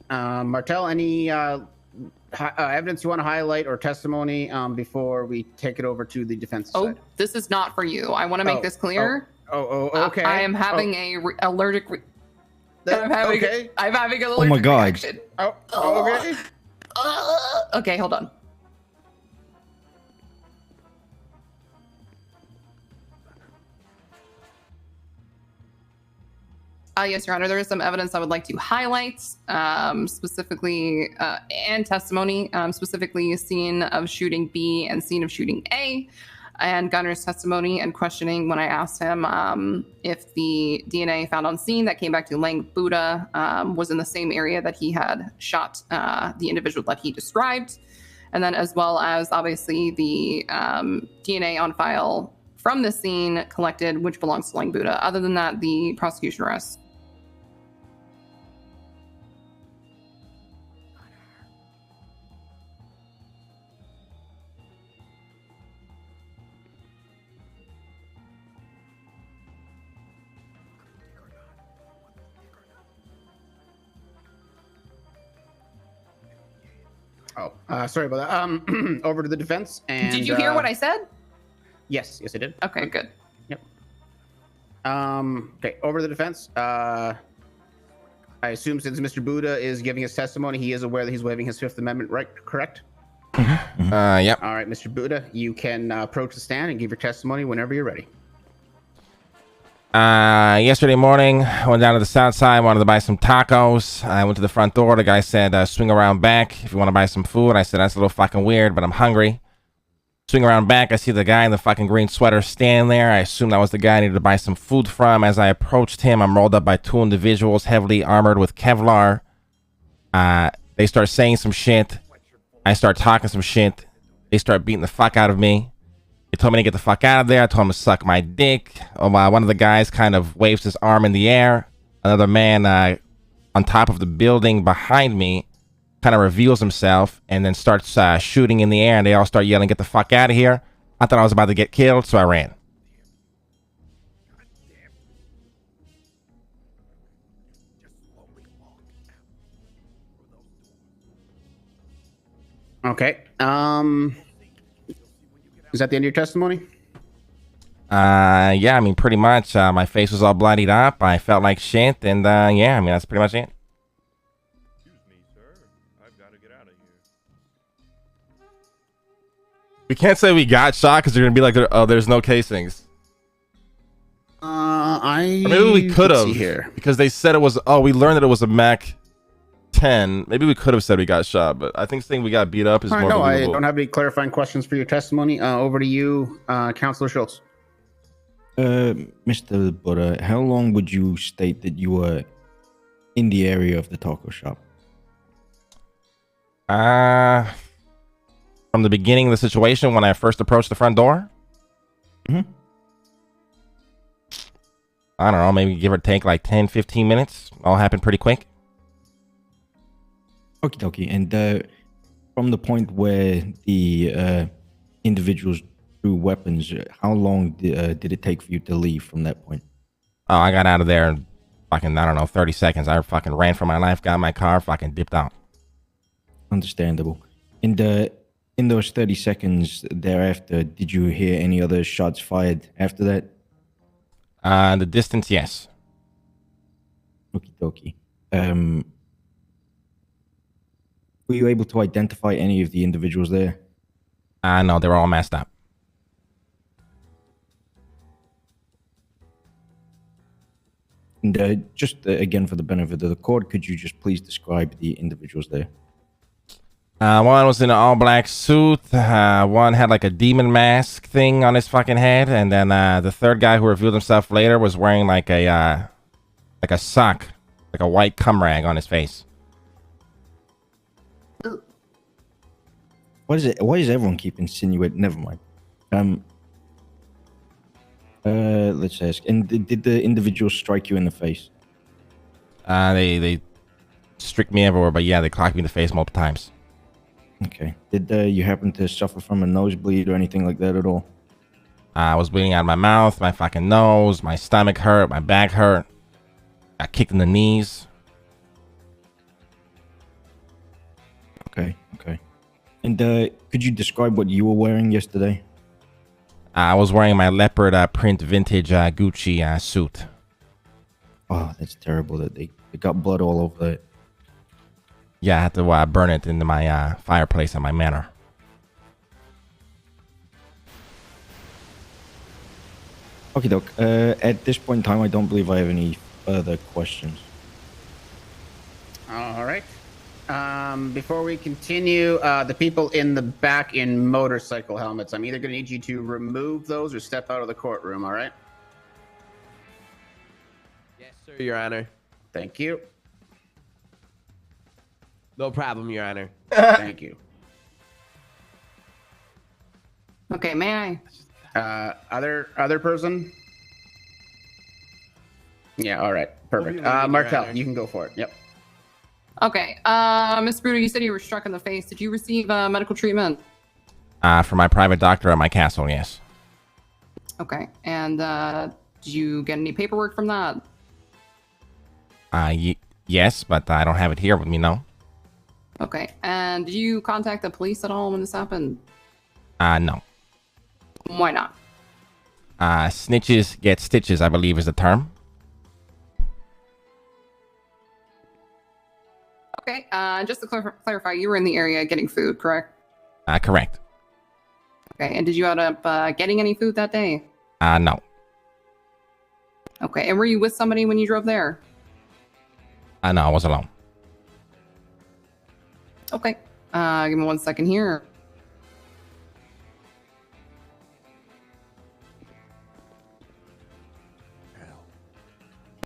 Martel, any evidence you want to highlight or testimony before we take it over to the defense side? This is not for you. I want to make this clear. Okay. I am having allergic. I'm having an allergic my God. reaction. Okay. Okay, hold on. Yes, Your Honor, there is some evidence I would like to highlight, specifically, and testimony, specifically scene of shooting B and scene of shooting A, and Gunner's testimony and questioning when I asked him if the DNA found on scene that came back to Lang Buddha was in the same area that he had shot the individual that he described, and then as well as obviously the DNA on file from the scene collected, which belongs to Lang Buddha. Other than that, the prosecution rests. Oh, sorry about that. Over to the defense. And Did you hear what I said? Yes, I did. Okay, good. Yep. Okay, over to the defense. I assume since Mr. Buddha is giving his testimony, he is aware that he's waiving his Fifth Amendment right, correct? Yep. All right, Mr. Buddha, you can approach the stand and give your testimony whenever you're ready. Yesterday morning, I went down to the south side, wanted to buy some tacos. I went to the front door. The guy said, swing around back if you want to buy some food. I said, that's a little fucking weird, but I'm hungry. Swing around back, I see the guy in the fucking green sweater standing there. I assumed that was the guy I needed to buy some food from. As I approached him, I'm rolled up by two individuals heavily armored with Kevlar. They start saying some shit. I start talking some shit. They start beating the fuck out of me. They told me to get the fuck out of there. I told him to suck my dick. One of the guys kind of waves his arm in the air. Another man on top of the building behind me kind of reveals himself and then starts shooting in the air, and they all start yelling, get the fuck out of here. I thought I was about to get killed, so I ran. Okay. Is that the end of your testimony? Yeah, I mean, pretty much. My face was all bloodied up. I felt like shit, and yeah, I mean, that's pretty much it. Excuse me, sir. I've got to get out of here. We can't say we got shot because they're gonna be like, oh, there's no casings. Or maybe we could have, because they said it was. Oh, we learned that it was a Mac 10. Maybe we could have said we got shot, but I think saying we got beat up is more No, I believable. don't have any clarifying questions for your testimony. Over to you, Councilor Schultz. Mr. Buddha, how long would you state that you were in the area of the taco shop? From the beginning of the situation when I first approached the front door? Mm-hmm. I don't know, maybe give or take like 10, 15 minutes. All happened pretty quick. Okie dokie. And from the point where the individuals drew weapons, how long did it take for you to leave from that point? Oh, I got out of there in fucking, I don't know, 30 seconds. I fucking ran for my life, got in my car, fucking dipped out. Understandable. And in those 30 seconds thereafter, did you hear any other shots fired after that? The distance, yes. Okie dokie. Were you able to identify any of the individuals there? No, they were all messed up. And just again, for the benefit of the court, could you just please describe the individuals there? One was in an all-black suit. One had like a demon mask thing on his fucking head, and then the third guy who revealed himself later was wearing like a sock, like a white cum rag on his face. What is it? Why does everyone keep insinuating? Never mind. Let's ask. And did the individual strike you in the face? They strict me everywhere, but yeah, they clocked me in the face multiple times. Okay. Did you happen to suffer from a nosebleed or anything like that at all? I was bleeding out of my mouth, my fucking nose, my stomach hurt, my back hurt. Got kicked in the knees. Okay. And could you describe what you were wearing yesterday? I was wearing my leopard print vintage Gucci suit. Oh, that's terrible that they got blood all over it. Yeah, I had to burn it into my fireplace at my manor. Okay, doc. At this point in time, I don't believe I have any further questions. All right. Before we continue, the people in the back in motorcycle helmets, I'm either going to need you to remove those or step out of the courtroom, all right? Yes, sir, Your Honor. Thank you. No problem, Your Honor. Thank you. Okay, may I? Other person? Yeah, all right. Perfect. Martel, you can go for it. Yep. Okay. Miss Bruder, you said you were struck in the face. Did you receive medical treatment? For my private doctor at my castle, yes. Okay. And did you get any paperwork from that? Yes, but I don't have it here with me, no. Okay. And did you contact the police at all when this happened? No. Why not? Snitches get stitches, I believe is the term. Okay. Just to clarify, you were in the area getting food, correct? Correct. Okay. And did you end up getting any food that day? No. Okay. And were you with somebody when you drove there? No, I was alone. Okay. Give me 1 second here.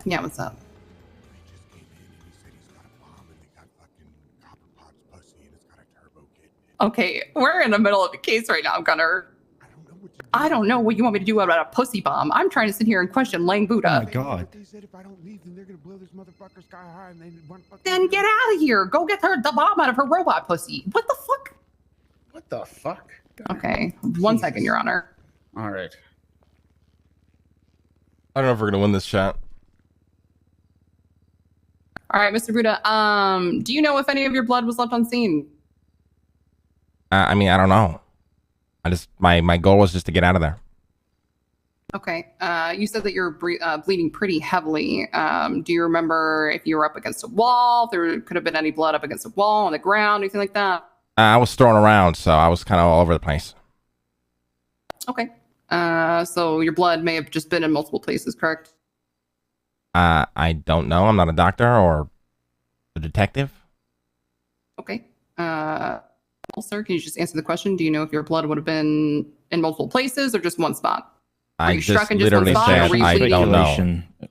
Yeah, what's up? Okay, we're in the middle of a case right now, Gunner. I don't know what you want me to do about a pussy bomb. I'm trying to sit here and question Lang Buddha. Oh my god. They said if I don't leave, then they're gonna blow this motherfucker sky high, and they want. Then get out of here. Go get the bomb out of her robot pussy. What the fuck? What the fuck? Okay, 1 second, Your Honor. All right. I don't know if we're gonna win this chat. All right, Mr. Buddha. Do you know if any of your blood was left on scene? I mean, I don't know. My goal was just to get out of there. Okay. You said that you're bleeding pretty heavily. Do you remember if you were up against a wall? If there could have been any blood up against a wall, on the ground, anything like that? I was thrown around, so I was kind of all over the place. Okay. So your blood may have just been in multiple places, correct? I don't know. I'm not a doctor or a detective. Okay. Well, sir, can you just answer the question? Do you know if your blood would have been in multiple places or just one spot? I you struck just in just one literally spot, or said were you I bleeding? don't know. At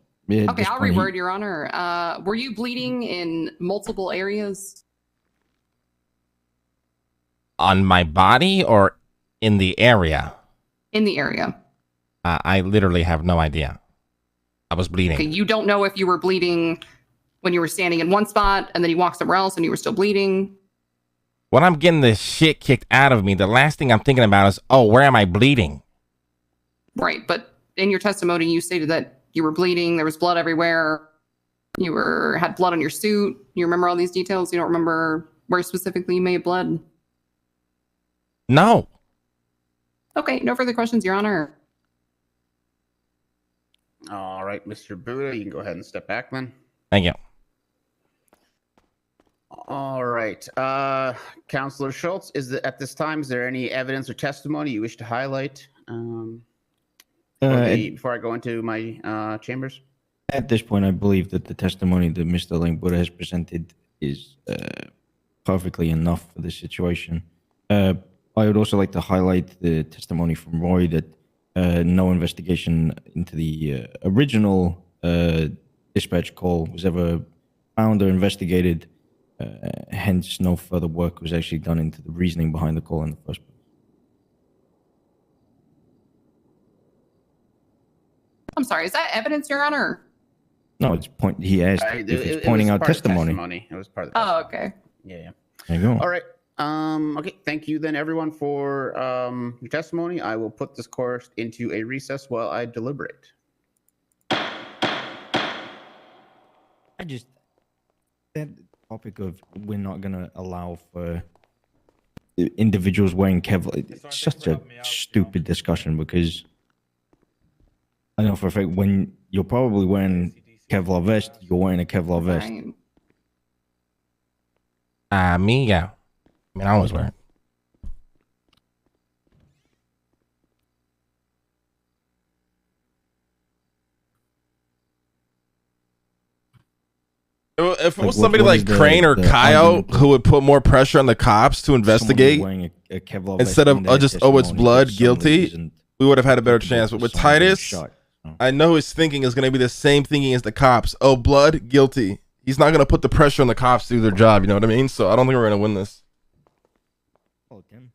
Okay, this I'll point, reword, Your Honor. Were you bleeding in multiple areas? On my body or in the area? In the area. I literally have no idea. I was bleeding. Okay, you don't know if you were bleeding when you were standing in one spot and then you walked somewhere else and you were still bleeding? When I'm getting this shit kicked out of me, the last thing I'm thinking about is, oh, where am I bleeding? Right, but in your testimony, you stated that you were bleeding, there was blood everywhere, you had blood on your suit. You remember all these details? You don't remember where specifically you may have bled? No. Okay, no further questions, Your Honor. All right, Mr. Buddha, you can go ahead and step back then. Thank you. All right. Counselor Schultz, at this time, is there any evidence or testimony you wish to highlight before I go into my chambers? At this point, I believe that the testimony that Mr. Langbuddha has presented is perfectly enough for this situation. I would also like to highlight the testimony from Roy that no investigation into the original dispatch call was ever found or investigated. Hence, no further work was actually done into the reasoning behind the call in the first place. I'm sorry, is that evidence, Your Honor? No, it's he asked if it's pointing out testimony. It was part of the Oh, testimony. okay. Yeah. There you go. All right. Okay. Thank you then, everyone, for your testimony. I will put this course into a recess while I deliberate. That topic of we're not going to allow for individuals wearing Kevlar, it's such a stupid discussion because I know for a fact when you're probably wearing Kevlar vest, you're wearing a Kevlar vest. Right. Me, yeah. I mean, I always wear it. If it was somebody like Crane or Kyle who would put more pressure on the cops to investigate instead of just, oh, it's blood, guilty, we would have had a better chance. But with Titus, I know his thinking is going to be the same thinking as the cops. Oh, blood, guilty. He's not going to put the pressure on the cops to do their job. You know what I mean? So I don't think we're going to win this. Oh, Tim.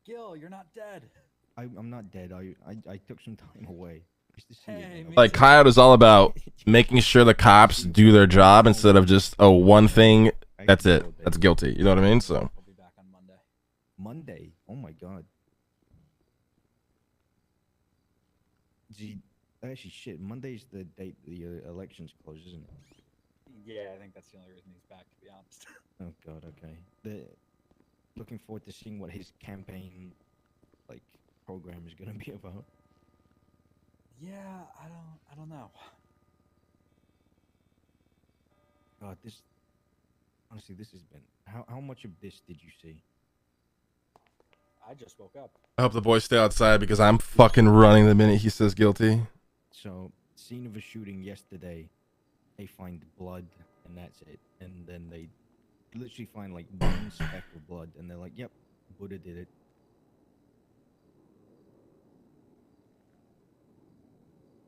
Gil, you're not dead. I'm not dead. I took some time away. Like, Kyle is all about making sure the cops do their job instead of just, oh, one thing, that's it. That's guilty. You know what I mean? So. I'll be back on Monday. Monday? Oh, my God. Gee, actually, shit. Monday's the date the elections close, isn't it? Yeah, I think that's the only reason he's back, to be honest. Oh God. Okay. Looking forward to seeing what his campaign, like, program is gonna be about. Yeah, I don't know. God, honestly, this has been. How much of this did you see? I just woke up. I hope the boys stay outside because I'm fucking running the minute he says guilty. So, scene of a shooting yesterday. They find blood, and that's it. And then they literally find like one speck of blood, and they're like, "Yep, Buddha did it."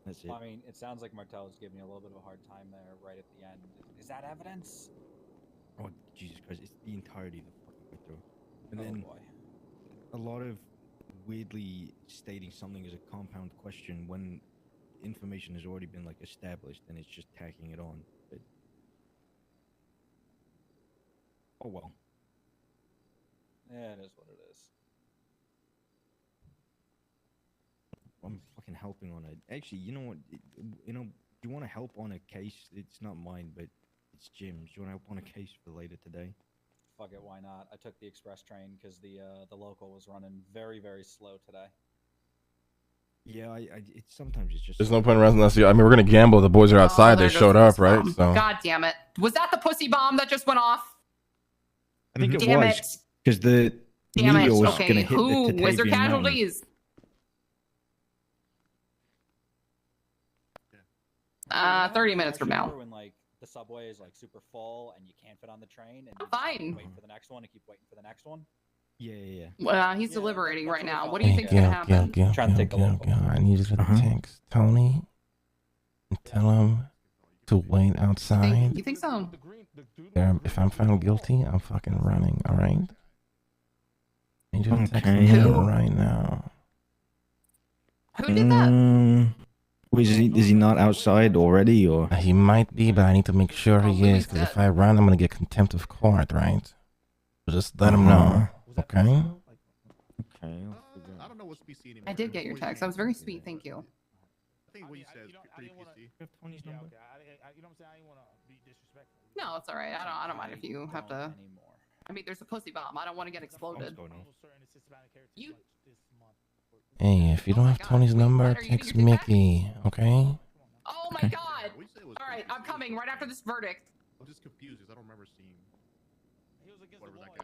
That's it. I mean, it sounds like Martel was giving you a little bit of a hard time there right at the end. Is that evidence? Oh, Jesus Christ! It's the entirety of the fucking way through. And Oh then boy. a lot of weirdly stating something as a compound question when information has already been like established, and it's just tacking it on. But oh well. Yeah, it is what it is. I'm fucking helping on it. Actually, you know what? Do you want to help on a case? It's not mine, but it's Jim's. Do you want to help on a case for later today? Fuck it, why not? I took the express train because the local was running very, very slow today. Yeah, sometimes it's just. There's no point in running unless you. I mean, we're gonna gamble. The boys are outside. there They goes showed the up, pussy right? bomb. So God damn it! Was that the pussy bomb that just went off? I think it Damn was it! because the Damn it! meteor was Okay, gonna hit who the was there Tatavian Mountains. casualties? 30 minutes from now. When like the subway is like super full and you can't fit on the train, and I'm you just fine. wait for the next one and keep waiting for the next one. Yeah. He's deliberating right now. What do you Hey, think's gonna happen? Trying to take the local. I need you to text Tony and tell him to wait outside. You think so? If I'm found guilty, I'm fucking running. All right. I need you to text Okay. me Who? right now. Who did that? Is he not outside already, or? He might be, but I need to make sure he is. Because if I run, I'm gonna get contempt of court, right? So just let him know. Okay. Okay. I don't know what's PC anymore. I did get your text. That was very sweet. Thank you. I think what you said is pretty PC. No, it's all right. I don't mind if you have to. I mean, there's a pussy bomb. I don't want to get exploded. You. Hey, if you don't have Tony's number, text Mickey. Okay. Oh my God! All right, I'm coming right after this verdict. I'm just confused because I don't remember seeing.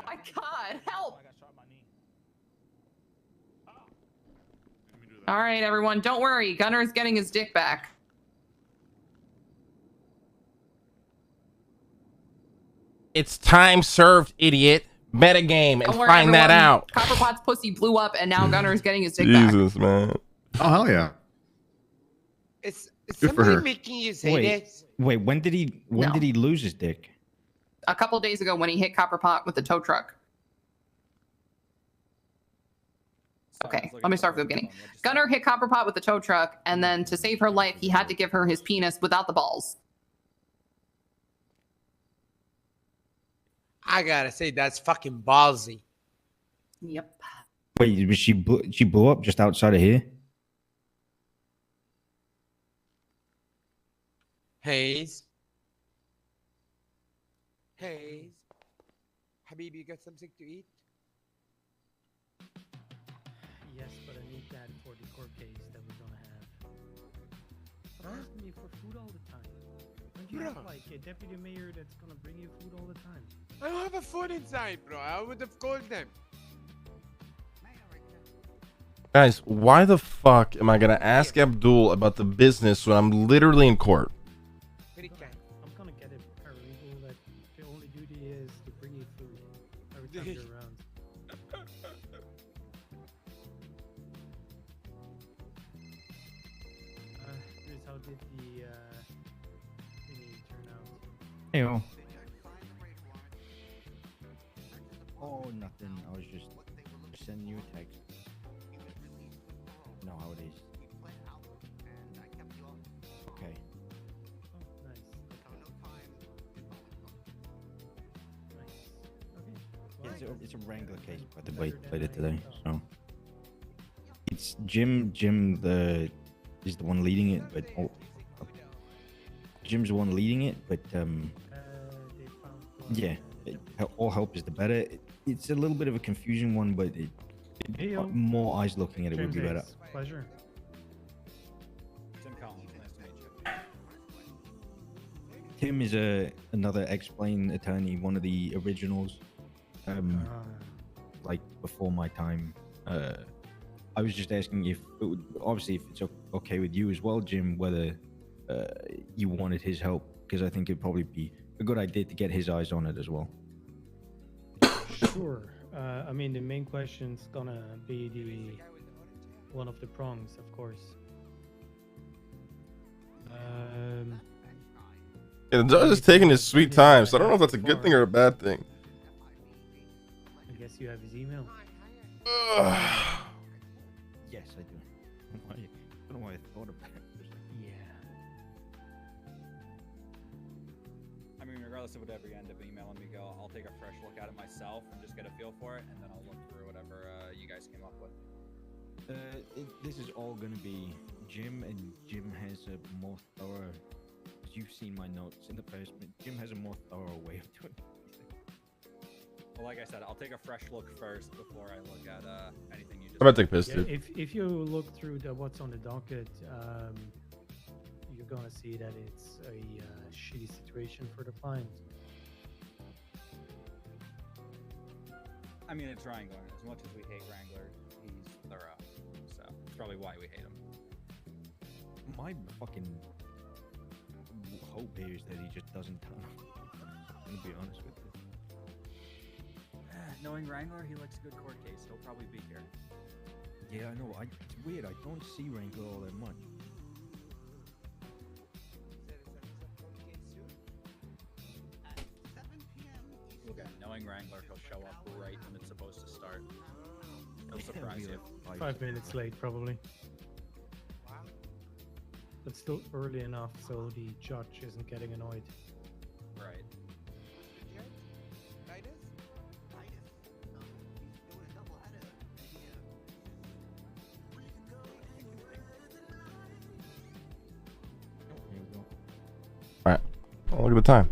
My God, help! All right, everyone, don't worry. Gunner's getting his dick back. It's time served, idiot. Metagame and Don't worry, find that everyone. out. Copperpot's pussy blew up, and now Gunner's getting his dick back. Jesus, man. Oh hell yeah! Is Good for somebody her. making you say Wait, this? when did he lose his dick? A couple days ago, when he hit Copperpot with the tow truck. Okay, let me start from the beginning. Gunner hit Copperpot with the tow truck, and then to save her life, he had to give her his penis without the balls. I gotta say that's fucking ballsy. Yep. Wait, was she blew up just outside of here? Hayes. Habibi, you got something to eat? Yes, but I need that for the court case that we're gonna have. Stop asking me for food all the time. Don't you have Bro. like a deputy mayor that's gonna bring you food all the time? I don't have a phone inside, bro. I would have called them. Guys, why the fuck am I gonna ask Abdul about the business when I'm literally in court? Very kind. I'm gonna get a paralegal that the only duty is to bring you food every time you're around. Here's how did the thingy turn out? Hey, oh, nothing. I was just sending you a text. Know how it is. Okay. Oh, nice. Nice. Okay. It's a Wrangler case, by the way, later today. So it's Jim. Is the one leading it, but Jim's the one leading it, but They found blood. yeah, all help is the better. It's a little bit of a confusing one, but Hey, yo. more eyes looking at it would James be better. Ace, pleasure. Tim Collins, nice to meet you. Tim is another Explain attorney, one of the originals. Like before my time. I was just asking if obviously if it's okay with you as well, Jim, whether you wanted his help, because I think it'd probably be a good idea to get his eyes on it as well. Sure. I mean, the main question's gonna be one of the prongs, of course. Yeah, the judge is taking his sweet time, so I don't know if that's a good thing or a bad thing. I guess you have his email. Yes, I do. I don't know why I thought of that. Yeah. I mean, regardless of whatever you end up emailing me, I'll take a fresh look at it myself and just get a feel for it, and then I'll look through whatever you guys came up with. This is all going to be Jim, and Jim has a more thorough. You've seen my notes in the past, but Jim has a more thorough way of doing it. Well, like I said, I'll take a fresh look first before I look at anything you just. I'm about to take a piss, Yeah, dude. if you look through what's on the docket, you're gonna see that it's a shitty situation for the client. I mean, it's Wrangler. As much as we hate Wrangler, he's thorough. So it's probably why we hate him. My fucking hope here is that he just doesn't turn up. I'm gonna be honest with you. Knowing Wrangler, he likes a good court case. He'll probably be here. Yeah, I know. It's weird. I don't see Wrangler all that much. Look at knowing Wrangler, he'll show up right when it's supposed to start. He'll surprise you. 5 minutes late, probably. But still early enough so the judge isn't getting annoyed. Right. Here we go. All right. Oh, look at the time.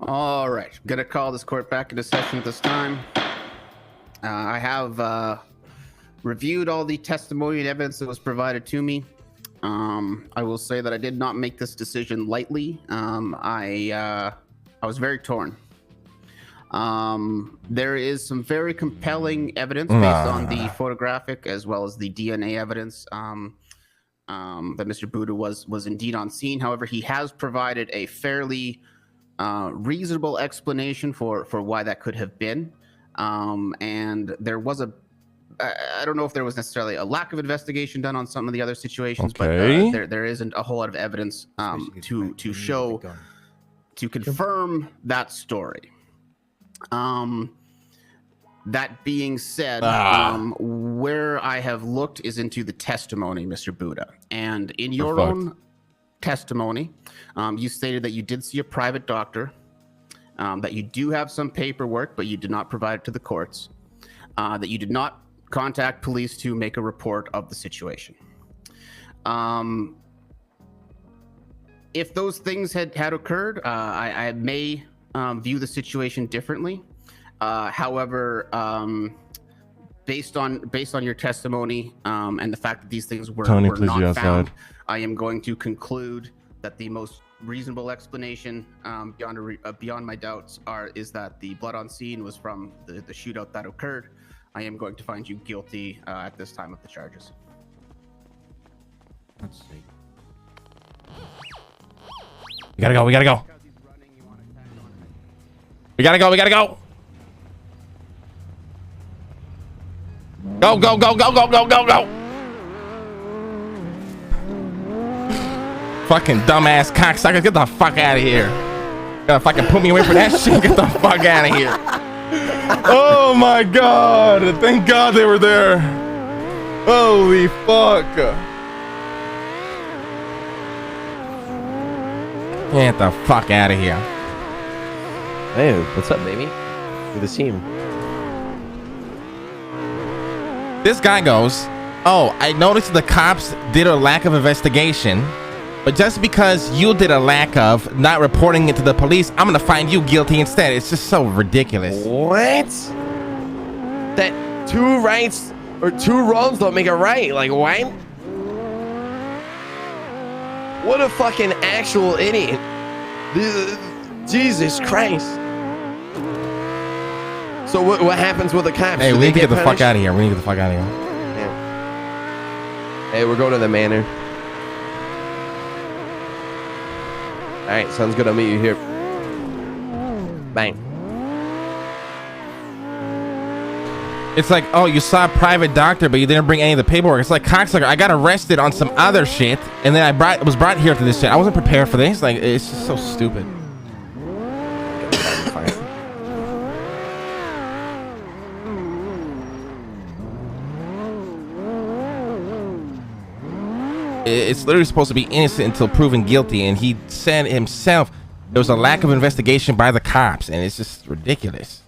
All right, gonna call this court back into session at this time. I have reviewed all the testimony and evidence that was provided to me. I will say that I did not make this decision lightly. I was very torn. There is some very compelling evidence based on the photographic as well as the DNA evidence that Mr. Buddha was indeed on scene. However, he has provided a fairly reasonable explanation for why that could have been. And there was I don't know if there was necessarily a lack of investigation done on some of the other situations, Okay. but there isn't a whole lot of evidence to show, to confirm that story. That being said, where I have looked is into the testimony, Mr. Buddha. And in your own testimony, you stated that you did see a private doctor, that you do have some paperwork, but you did not provide it to the courts, that you did not contact police to make a report of the situation. If those things had occurred, I may view the situation differently. However, based on your testimony and the fact that these things were not found, I am going to conclude that the most reasonable explanation, beyond my doubts, is that the blood on scene was from the shootout that occurred. I am going to find you guilty at this time of the charges. Let's see. We gotta go. We gotta go. We gotta go. We gotta go. Go, go, go, go, go, go, go, go. Fucking dumbass cocksuckers. Get the fuck out of here. Gonna fucking put me away for that shit. Get the fuck out of here. Oh my god. Thank god they were there. Holy fuck. Get the fuck out of here. Hey, what's up, baby? Good to see you. This guy goes, oh, I noticed the cops did a lack of investigation, but just because you did a lack of not reporting it to the police, I'm gonna find you guilty instead. It's just so ridiculous. What? That two rights or two wrongs don't make a right. Like, what? What a fucking actual idiot. Jesus Christ. So what happens with the cops? Hey, Do we they need to get the fuck punished? out of here. We need to get the fuck out of here. Yeah. Hey, we're going to the manor. All right, sounds good. I'll meet you here. Bang. It's like, oh, you saw a private doctor, but you didn't bring any of the paperwork. It's like, cocksucker, I got arrested on some other shit, and then I was brought here to this shit. I wasn't prepared for this. Like, it's just so stupid. It's literally supposed to be innocent until proven guilty, and he said himself there was a lack of investigation by the cops, and it's just ridiculous.